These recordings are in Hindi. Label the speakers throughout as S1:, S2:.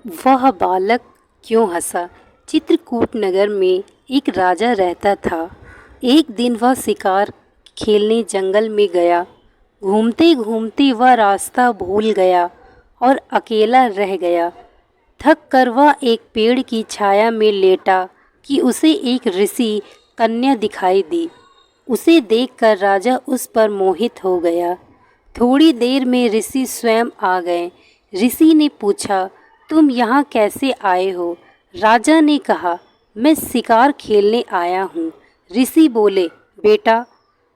S1: वह बालक क्यों हंसा। चित्रकूट नगर में एक राजा रहता था। एक दिन वह शिकार खेलने जंगल में गया। घूमते घूमते वह रास्ता भूल गया और अकेला रह गया। थक कर वह एक पेड़ की छाया में लेटा कि उसे एक ऋषि कन्या दिखाई दी। उसे देखकर राजा उस पर मोहित हो गया। थोड़ी देर में ऋषि स्वयं आ गए। ऋषि ने पूछा, तुम यहाँ कैसे आए हो? राजा ने कहा, मैं शिकार खेलने आया हूँ। ऋषि बोले, बेटा,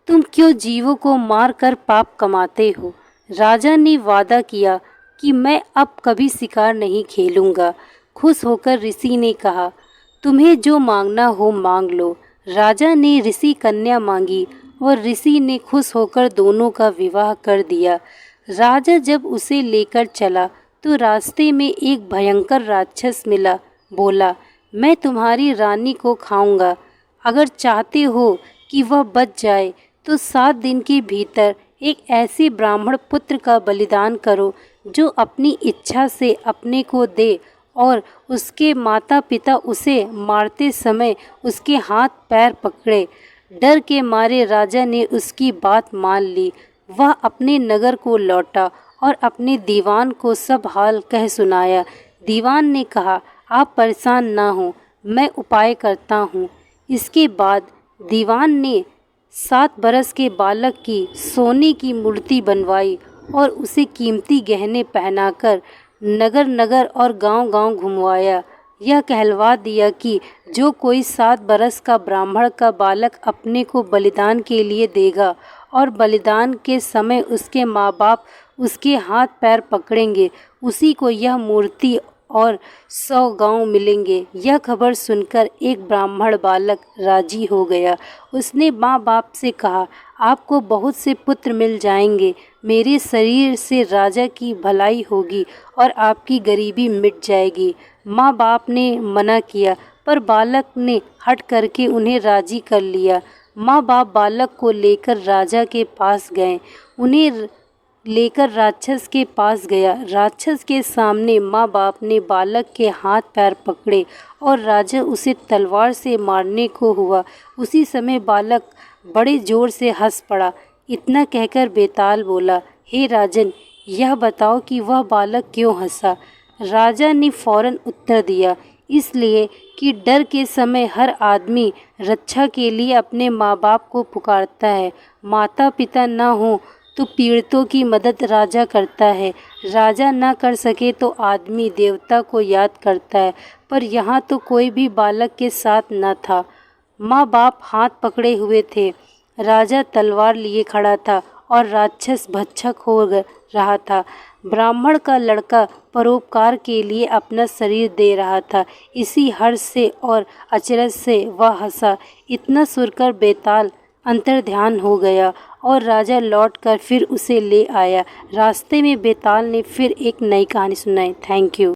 S1: तुम क्यों जीवों को मार कर पाप कमाते हो? राजा ने वादा किया कि मैं अब कभी शिकार नहीं खेलूँगा। खुश होकर ऋषि ने कहा, तुम्हें जो मांगना हो मांग लो। राजा ने ऋषि कन्या मांगी और ऋषि ने खुश होकर दोनों का विवाह कर दिया। राजा जब उसे लेकर चला तो रास्ते में एक भयंकर राक्षस मिला। बोला, मैं तुम्हारी रानी को खाऊंगा। अगर चाहते हो कि वह बच जाए तो 7 दिन के भीतर एक ऐसे ब्राह्मण पुत्र का बलिदान करो जो अपनी इच्छा से अपने को दे और उसके माता पिता उसे मारते समय उसके हाथ पैर पकड़े। डर के मारे राजा ने उसकी बात मान ली। वह अपने नगर को लौटा और अपने दीवान को सब हाल कह सुनाया। दीवान ने कहा, आप परेशान ना हो, मैं उपाय करता हूँ। इसके बाद दीवान ने 7 बरस के बालक की सोने की मूर्ति बनवाई और उसे कीमती गहने पहनाकर नगर नगर और गांव-गांव घुमवाया। यह कहलवा दिया कि जो कोई 7 बरस का ब्राह्मण का बालक अपने को बलिदान के लिए देगा और बलिदान के समय उसके माँ बाप उसके हाथ पैर पकड़ेंगे, उसी को यह मूर्ति और 100 गांव मिलेंगे। यह खबर सुनकर एक ब्राह्मण बालक राजी हो गया। उसने माँ बाप से कहा, आपको बहुत से पुत्र मिल जाएंगे। मेरे शरीर से राजा की भलाई होगी और आपकी गरीबी मिट जाएगी। माँ बाप ने मना किया पर बालक ने हट करके उन्हें राजी कर लिया। माँ बाप बालक को लेकर राजा के पास गए। उन्हें लेकर राक्षस के पास गया। राक्षस के सामने माँ बाप ने बालक के हाथ पैर पकड़े और राजा उसे तलवार से मारने को हुआ। उसी समय बालक बड़े जोर से हंस पड़ा। इतना कहकर बेताल बोला, हे राजन, यह बताओ कि वह बालक क्यों हंसा? राजा ने फौरन उत्तर दिया, इसलिए कि डर के समय हर आदमी रक्षा के लिए अपने माँ बाप को पुकारता है। माता पिता न हो तो पीड़ितों की मदद राजा करता है। राजा न कर सके तो आदमी देवता को याद करता है। पर यहाँ तो कोई भी बालक के साथ न था। माँ बाप हाथ पकड़े हुए थे। राजा तलवार लिए खड़ा था और राक्षस भक्षक हो रहा था। ब्राह्मण का लड़का परोपकार के लिए अपना शरीर दे रहा था। इसी हर्ष से और अचरज से वह हंसा। इतना सुनकर बेताल अंतर्ध्यान हो गया और राजा लौटकर फिर उसे ले आया। रास्ते में बेताल ने फिर एक नई कहानी सुनाई। Thank you.